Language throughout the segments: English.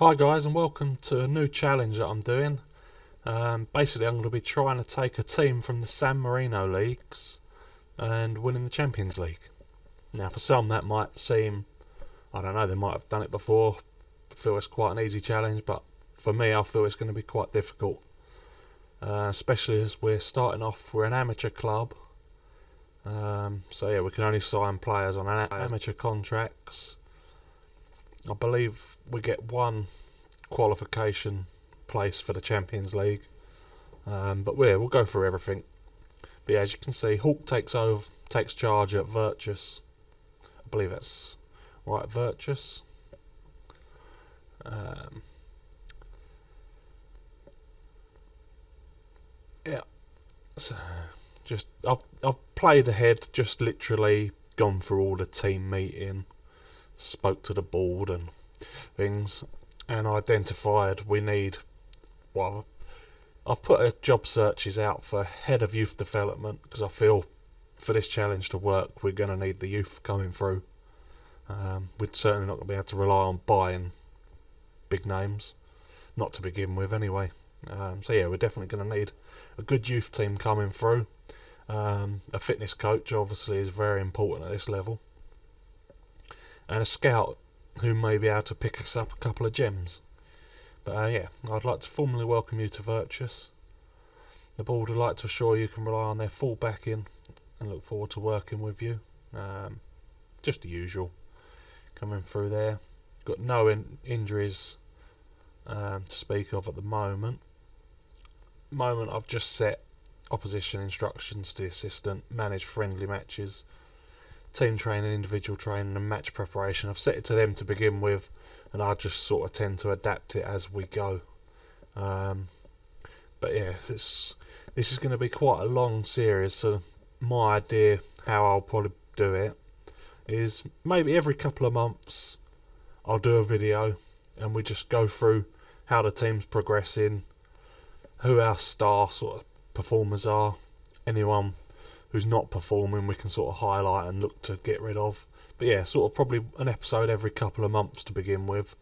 Hi guys, and welcome to a new challenge that I'm doing. Basically I'm going to be trying to take a team from the San Marino leagues and winning the Champions League. Now for some that might seem, I don't know, they might have done it before, feel it's quite an easy challenge, but for me I feel it's going to be quite difficult. Especially as we're starting off, we're an amateur club. So yeah, we can only sign players on amateur contracts. I believe we get one qualification place for the Champions League, but we'll go through everything. But yeah, as you can see, Hawk takes charge at Virtus. I believe that's right, Virtus. Yeah, so I've played ahead, just literally gone through all the team meeting, spoke to the board and things, and identified we need. Well, I've put a job searches out for head of youth development because I feel for this challenge to work we're going to need the youth coming through. We're certainly not going to be able to rely on buying big names, not to begin with anyway. So yeah, we're definitely going to need a good youth team coming through. A fitness coach obviously is very important at this level, and a scout who may be able to pick us up a couple of gems. But yeah, I'd like to formally welcome you to Virtus. The board would like to assure you can rely on their full backing and look forward to working with you. Just the usual coming through there. Got no injuries to speak of at the moment. I've just set opposition instructions to the assistant, manage friendly matches, team training, individual training and match preparation. I've set it to them to begin with, and I just sort of tend to adapt it as we go. But yeah, this is going to be quite a long series, so my idea how I'll probably do it is maybe every couple of months I'll do a video and we just go through how the team's progressing, who our star sort of performers are, anyone who's not performing we can sort of highlight and look to get rid of. But yeah, sort of probably an episode every couple of months to begin with,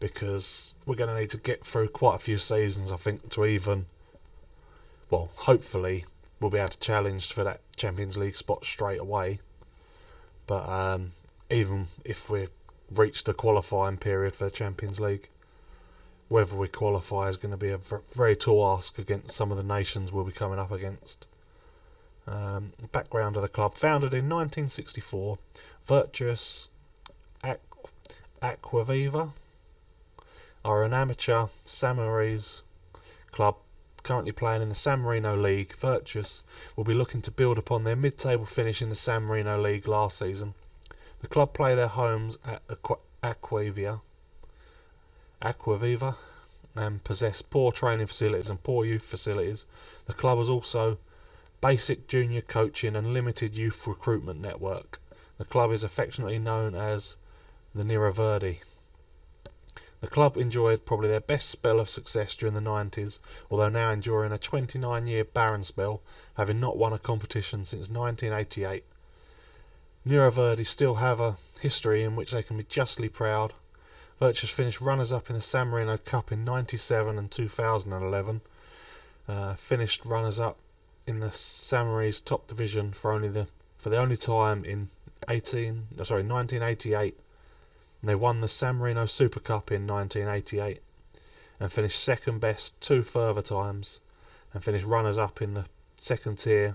because we're going to need to get through quite a few seasons I think to even, well, hopefully we'll be able to challenge for that Champions League spot straight away. But even if we reach the qualifying period for the Champions League, whether we qualify is going to be a very tall ask against some of the nations we'll be coming up against. Background of the club: founded in 1964, Virtus Aquaviva are an amateur San Marino club currently playing in the San Marino League. Virtus will be looking to build upon their mid-table finish in the San Marino League last season. The club play their homes at Aquaviva and possess poor training facilities and poor youth facilities. The club has also basic junior coaching and limited youth recruitment network. The club is affectionately known as the Nerazzurri. The club enjoyed probably their best spell of success during the 90s, although now enduring a 29-year barren spell, having not won a competition since 1988. Nerazzurri still have a history in which they can be justly proud. Virtus finished runners-up in the San Marino Cup in 97 and 2011. Finished runners-up in the San Marino's top division for the only time in 1988. And they won the San Marino Super Cup in 1988 and finished second best two further times, and finished runners-up in the second tier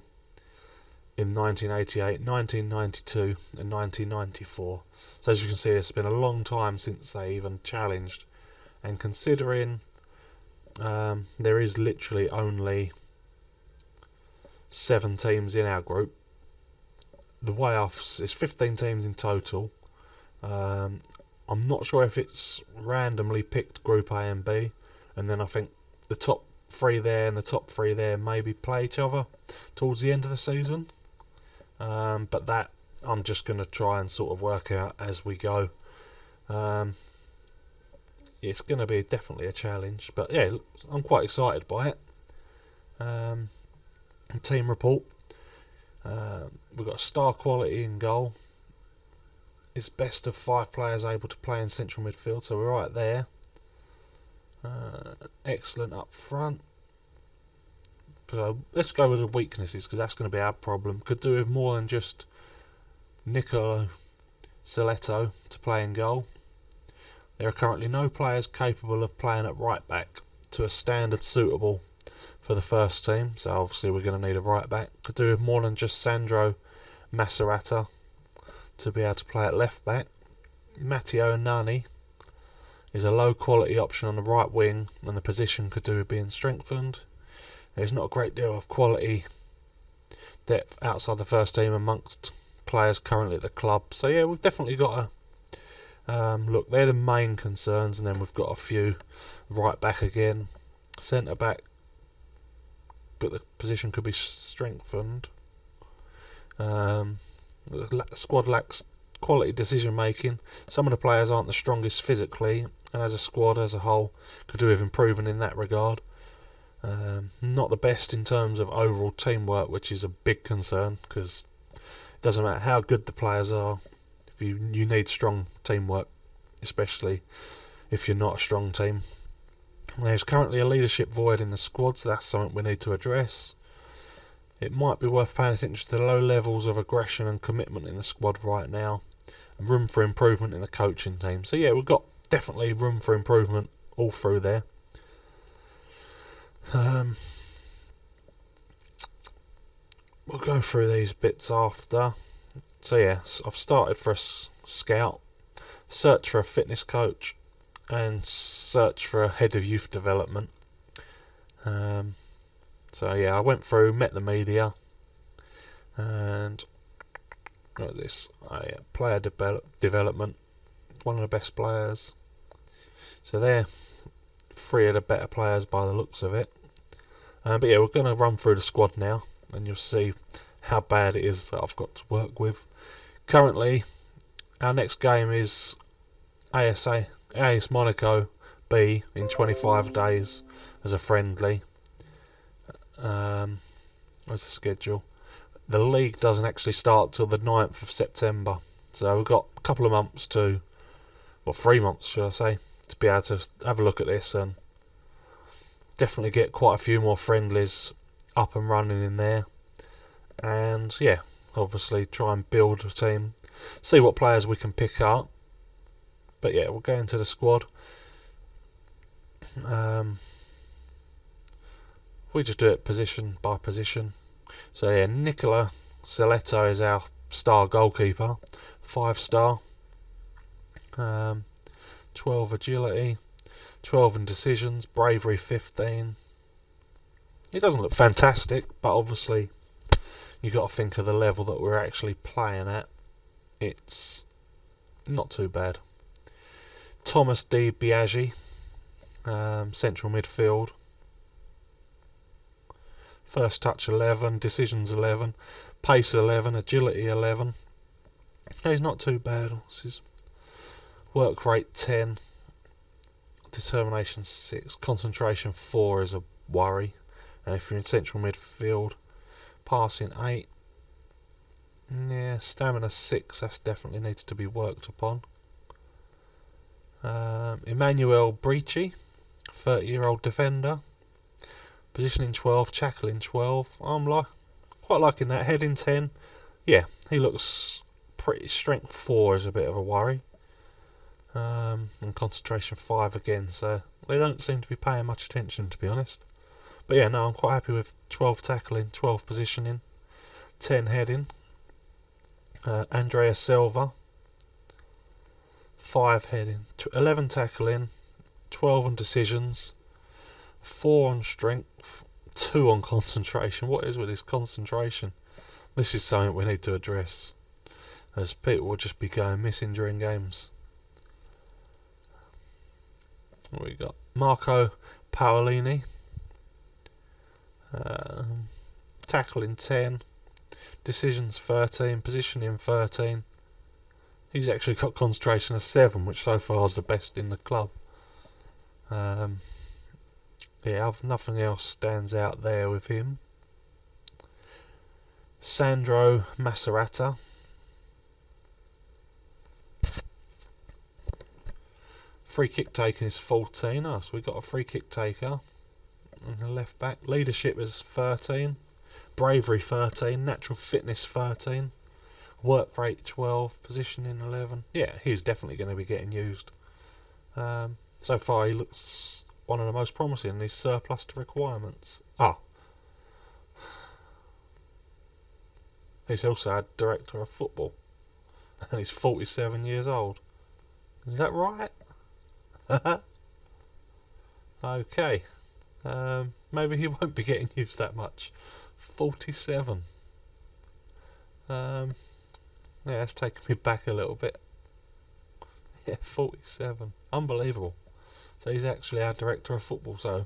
in 1988, 1992 and 1994. So as you can see, it's been a long time since they even challenged, and considering there is literally only 7 teams in our group, the way off is 15 teams in total. I'm not sure if it's randomly picked Group A and B, and then I think the top 3 there and the top 3 there maybe play each other towards the end of the season. But that I'm just going to try and sort of work out as we go. It's going to be definitely a challenge, but yeah, I'm quite excited by it. Team report: we've got star quality in goal. It's best of 5 players able to play in central midfield, so we're right there. Excellent up front. So let's go with the weaknesses, because that's going to be our problem. Could do with more than just Nicolo Soletto to play in goal. There are currently no players capable of playing at right back to a standard suitable for the first team, so obviously we're going to need a right back. Could do with more than just Sandro Macerata to be able to play at left back. Matteo Nani is a low quality option on the right wing, and the position could do with being strengthened. There's not a great deal of quality depth outside the first team amongst players currently at the club, so yeah, we've definitely got to look. They're the main concerns, and then we've got a few. Right back again, centre back, but the position could be strengthened. The squad lacks quality decision making. Some of the players aren't the strongest physically, and as a squad as a whole could do with improving in that regard. Not the best in terms of overall teamwork, which is a big concern, because it doesn't matter how good the players are, if you need strong teamwork, especially if you're not a strong team. There's currently a leadership void in the squad, so that's something we need to address. It might be worth paying attention to the low levels of aggression and commitment in the squad right now, and room for improvement in the coaching team. So yeah, we've got definitely room for improvement all through there. We'll go through these bits after. So yeah, I've started for a scout, search for a fitness coach, and search for a head of youth development. So yeah, I went through, met the media, and what is this? Player development, one of the best players. So they're three of the better players by the looks of it. But yeah, we're going to run through the squad now, and you'll see how bad it is that I've got to work with. Currently, our next game is AS Monaco B in 25 days as a friendly. What's the schedule? The league doesn't actually start till the 9th of September, so we've got a couple of months 3 months should I say, to be able to have a look at this and definitely get quite a few more friendlies up and running in there. And yeah, obviously try and build a team, see what players we can pick up. But yeah, we'll go into the squad. We just do it position by position. So yeah, Nicola Soletto is our star goalkeeper, 5-star, 12 agility, 12 in decisions, bravery 15. He doesn't look fantastic, but obviously you've got to think of the level that we're actually playing at. It's not too bad. Thomas Di Biaggi, central midfield. First touch 11, decisions 11, pace 11, agility 11. He's not too bad. His work rate 10, determination 6, concentration 4 is a worry. And if you're in central midfield, passing 8. Yeah, stamina 6, that definitely needs to be worked upon. Emmanuel Brici, 30-year-old defender. Positioning 12, tackling 12. I'm quite liking that. Heading 10. Yeah, he looks pretty. Strength 4 is a bit of a worry. And concentration 5 again, so they don't seem to be paying much attention, to be honest. But yeah, no, I'm quite happy with 12 tackling, 12 positioning, 10 heading. Andrea Silva, 5 heading, 11 tackling, 12 on decisions, 4 on strength, 2 on concentration. What is with this concentration? This is something we need to address, as people will just be going missing during games. What we got? Marco Paolini, tackling 10, decisions 13, positioning 13. He's actually got concentration of 7, which so far is the best in the club. Yeah, nothing else stands out there with him. Sandro Macerata, Free kick taking is 14. Oh, so we got a free kick taker. And the left back. Leadership is 13. Bravery 13. Natural fitness 13. Work rate 12. Positioning 11. Yeah, he's definitely going to be getting used. So far he looks one of the most promising. He's surplus to requirements. He's also had director of football. And he's 47 years old. Is that right? Okay. Maybe he won't be getting used that much. 47. Yeah, that's taken me back a little bit. Yeah, 47. Unbelievable. So he's actually our director of football, so I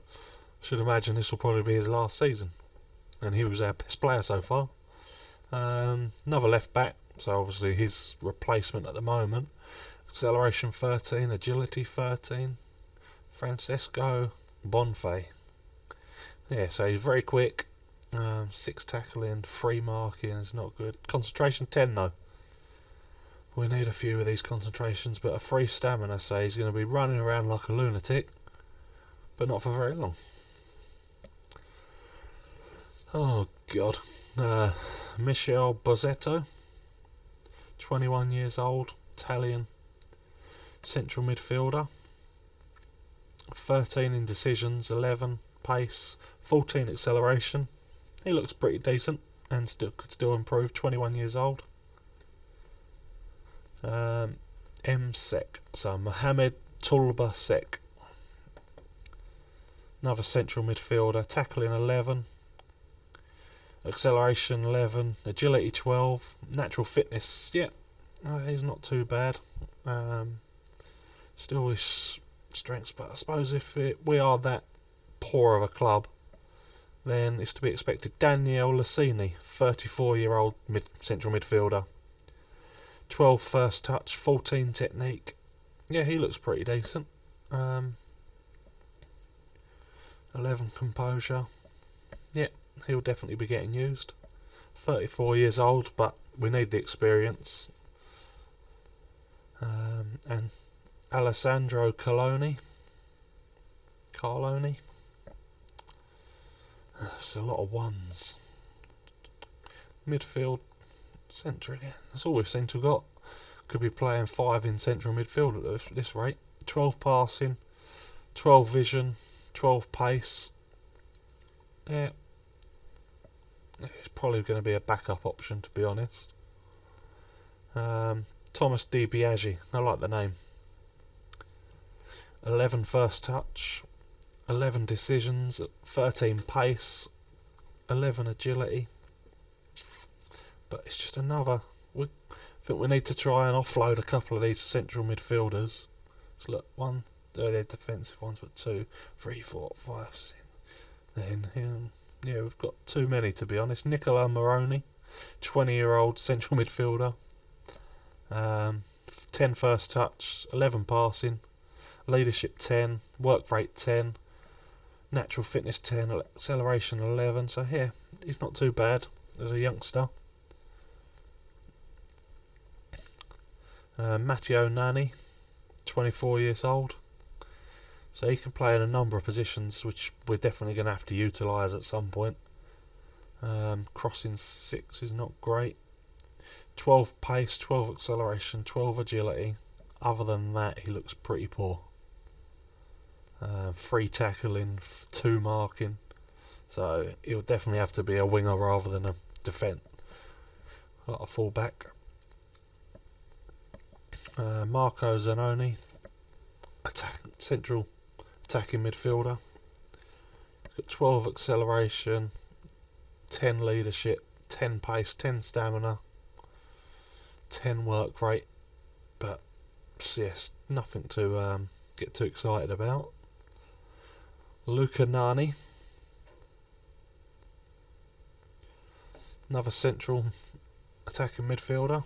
should imagine this will probably be his last season. And he was our best player so far. Another left back, so obviously his replacement at the moment. Acceleration 13, agility 13. Francesco Bonfay. Yeah, so he's very quick. 6 tackling, 3 marking is not good. Concentration 10 though. We need a few of these concentrations, but a 3 stamina, so he's going to be running around like a lunatic, but not for very long. Oh god. Michel Bozzetto, 21 years old, Italian, central midfielder. 13 in decisions, 11 pace, 14 acceleration. He looks pretty decent and could still improve. 21 years old. M-Sec, so Mohamed Tulba Sek. Another central midfielder. Tackling 11, acceleration 11, agility 12, natural fitness. Yeah, he's not too bad. Still his strengths, but I suppose if we are that poor of a club, then it's to be expected. Daniel Lassini, 34-year-old central midfielder. 12 first touch, 14 technique. Yeah, he looks pretty decent. 11 composure. Yeah, he'll definitely be getting used. 34 years old, but we need the experience. And Alessandro Carloni. It's a lot of ones. Midfield, centre again. That's all we've seemed to have got. Could be playing 5 in central midfield at this rate. 12 passing, 12 vision, 12 pace. Yeah. It's probably going to be a backup option, to be honest. Thomas Di Biaggi. I like the name. 11 first touch, 11 decisions, 13 pace, 11 agility. But it's just another. I think we need to try and offload a couple of these central midfielders. So look, they're defensive ones, but 2, 3, 4, 5, 6. Then yeah, we've got too many, to be honest. Nicola Moroni, 20-year-old central midfielder. 10 first touch, 11 passing, leadership 10, work rate 10, natural fitness 10, acceleration 11. So here, he's not too bad as a youngster. Matteo Nani, 24 years old. So he can play in a number of positions, which we're definitely going to have to utilise at some point. Crossing 6 is not great. 12 pace, 12 acceleration, 12 agility. Other than that, he looks pretty poor. 3 tackling, 2 marking. So he'll definitely have to be a winger rather than a defence. Like a fullback. Marco Zanoni, central attacking midfielder. Got 12 acceleration, 10 leadership, 10 pace, 10 stamina, 10 work rate. But yes, nothing to get too excited about. Luca Nani, another central attacking midfielder.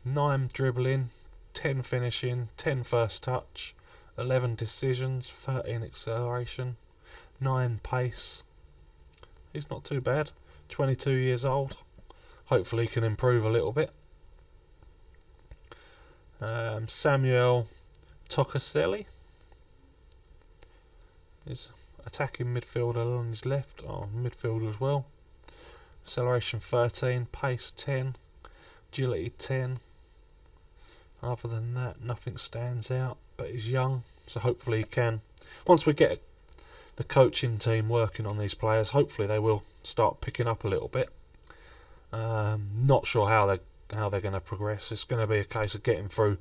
9 dribbling, 10 finishing, 10 first touch, 11 decisions, 13 acceleration, 9 pace. He's not too bad. 22 years old. Hopefully he can improve a little bit. Samuel Tocaselli is attacking midfielder on his left. Oh, midfielder as well. Acceleration 13, pace 10, agility 10. Other than that, nothing stands out, but he's young, so hopefully he can. Once we get the coaching team working on these players, hopefully they will start picking up a little bit. Not sure how they're going to progress. It's going to be a case of getting through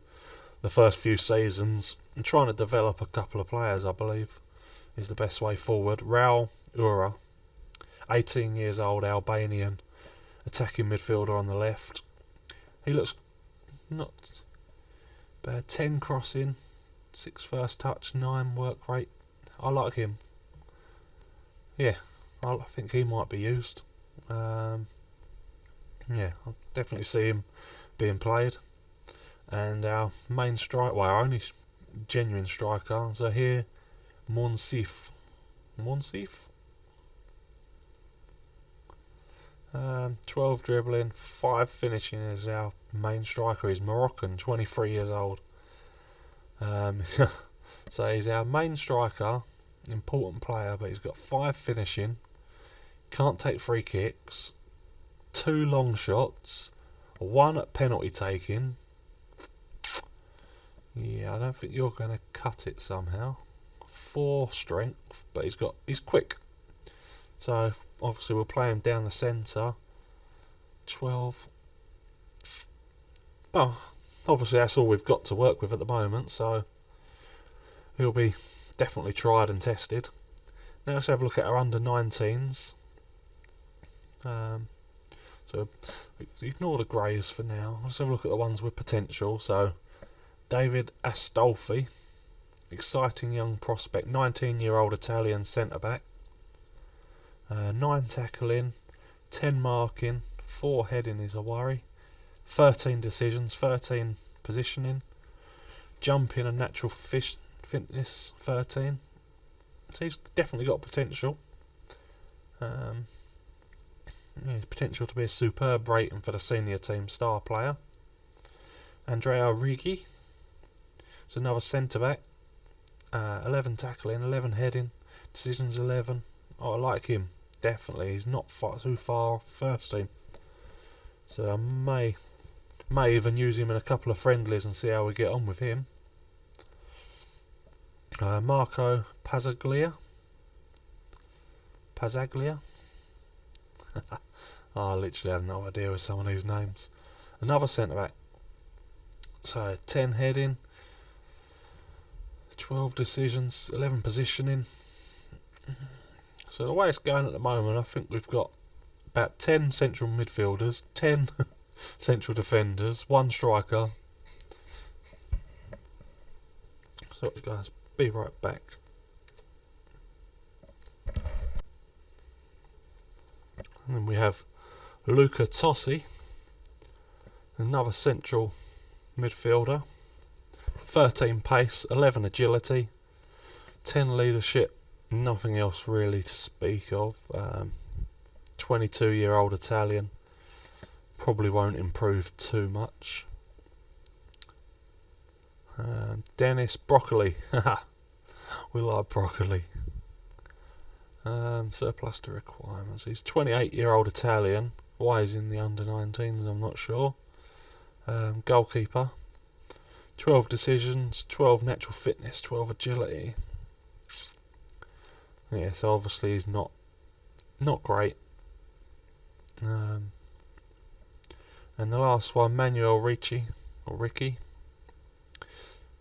the first few seasons and trying to develop a couple of players, I believe, is the best way forward. Raul Ura, 18 years old, Albanian, attacking midfielder on the left. He looks not bad. 10 crossing, 6 first touch, 9 work rate. I like him. Yeah, I think he might be used. Yeah, I definitely see him being played. And our main striker, well, our only genuine striker, Zahir Monsif. 12 dribbling, 5 finishing as our main striker. He's Moroccan, 23 years old. So he's our main striker, important player, but he's got 5 finishing, can't take free kicks, 2 long shots, 1 at penalty taking. Yeah, I don't think you're going to cut it somehow. 4 strength, but he's quick. So obviously we'll play him down the centre. 12. Oh, obviously that's all we've got to work with at the moment, so he'll be definitely tried and tested. Now let's have a look at our under-19s. So ignore the greys for now. Let's have a look at the ones with potential. So David Astolfi, exciting young prospect, 19-year-old Italian centre-back. 9 tackling, 10 marking, 4 heading is a worry, 13 decisions, 13 positioning, jumping and natural fitness 13. So he's definitely got potential. His potential to be a superb rating for the senior team star player. Andrea Righi is another centre back. 11 tackling, 11 heading, decisions 11. Oh, I like him. Definitely, he's not too far off first team. So I may even use him in a couple of friendlies and see how we get on with him. Marco Pazaglia. I literally have no idea with some of these names. Another centre back. So 10 heading, 12 decisions, 11 positioning. So the way it's going at the moment, I think we've got about 10 central midfielders, 10 central defenders, 1 striker. So guys, be right back. And then we have Luca Tossi, another central midfielder. 13 pace, 11 agility, 10 leadership, nothing else really to speak of. 22-year-old Italian, probably won't improve too much. Dennis Broccoli, we like broccoli. Surplus to requirements. He's 28-year-old Italian. Why he's in the under-19s, I'm not sure. Goalkeeper. 12 decisions, 12 natural fitness, 12 agility. Yeah, so obviously he's not great. And the last one, Manuel Ricci, or Ricky.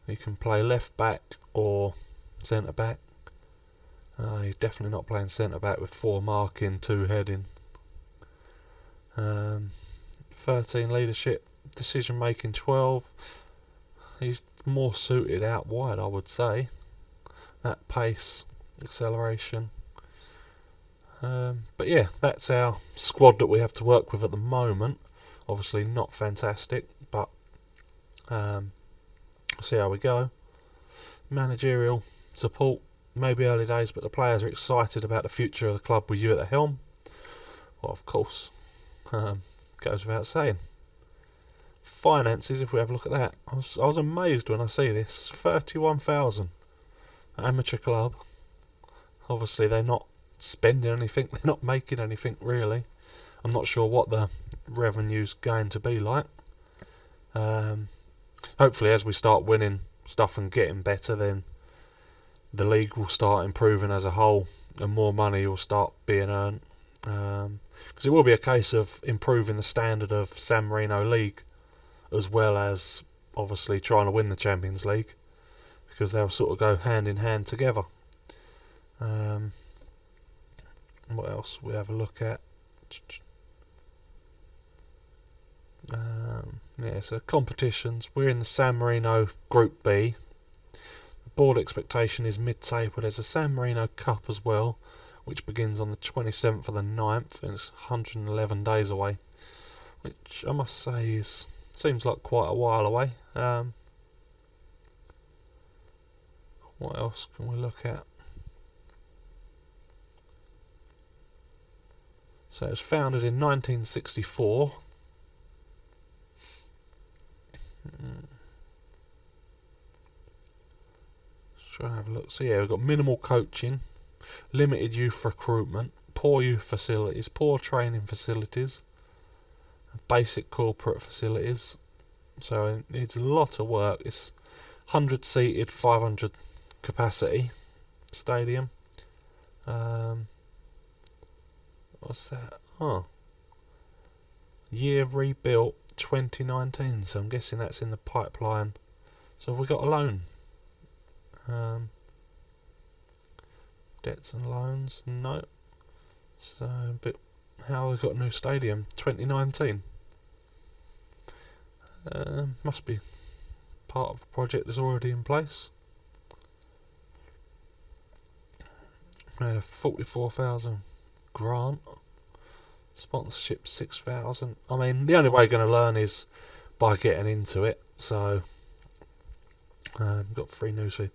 He can play left back or centre back. He's definitely not playing centre back with 4 marking, 2 heading. 13 leadership, decision making 12. He's more suited out wide, I would say. That pace, acceleration. But yeah, that's our squad that we have to work with at the moment. Obviously not fantastic, but see how we go. Managerial support, maybe early days, but the players are excited about the future of the club with you at the helm. Well, of course, goes without saying. finances, if we have a look at that, I was amazed when I see this. 31,000 amateur club. Obviously they're not spending anything, they're not making anything really. I'm not sure what the revenue's going to be like. Hopefully as we start winning stuff and getting better, then the league will start improving as a whole and more money will start being earned. Because it will be a case of improving the standard of San Marino League, as well as obviously trying to win the Champions League, because they'll sort of go hand in hand together. What else we have a look at? Yeah, so competitions. We're in the San Marino Group B. The board expectation is mid-table. There's a San Marino Cup as well, which begins on the 27th of the 9th, and it's 111 days away, which I must say seems like quite a while away. What else can we look at? So it was founded in 1964. Let's try and have a look. So yeah, we've got minimal coaching, limited youth recruitment, poor youth facilities, poor training facilities, basic corporate facilities. So it needs a lot of work. It's 100 seated, 500 capacity stadium. What's that? Oh, year rebuilt 2019. So I'm guessing that's in the pipeline. So have we got a loan? Debts and loans? No. So, but how have we got a new stadium? 2019. Must be part of a project that's already in place. We had a 44,000 grant. Sponsorship 6,000. I mean, the only way you're going to learn is by getting into it. So, got free newsfeed.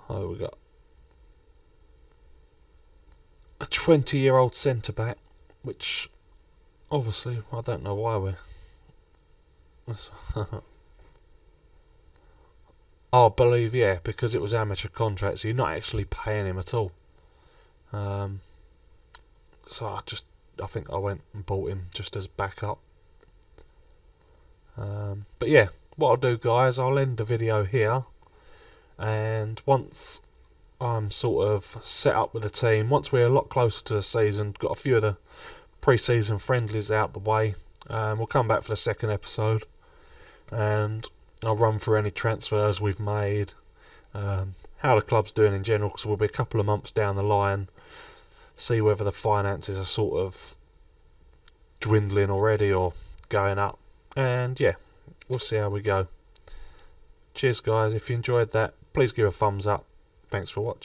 Oh, we got a 20-year-old centre back, which obviously I don't know why we're. I believe, yeah, because it was amateur contract, so you're not actually paying him at all. So I think I went and bought him just as backup. But yeah, what I'll do, guys, I'll end the video here, and once I'm sort of set up with the team, once we're a lot closer to the season, got a few of the pre-season friendlies out the way, we'll come back for the second episode, and I'll run through any transfers we've made, how the club's doing in general, because we'll be a couple of months down the line, see whether the finances are sort of dwindling already or going up, and yeah, we'll see how we go. Cheers guys, if you enjoyed that, please give a thumbs up. Thanks for watching.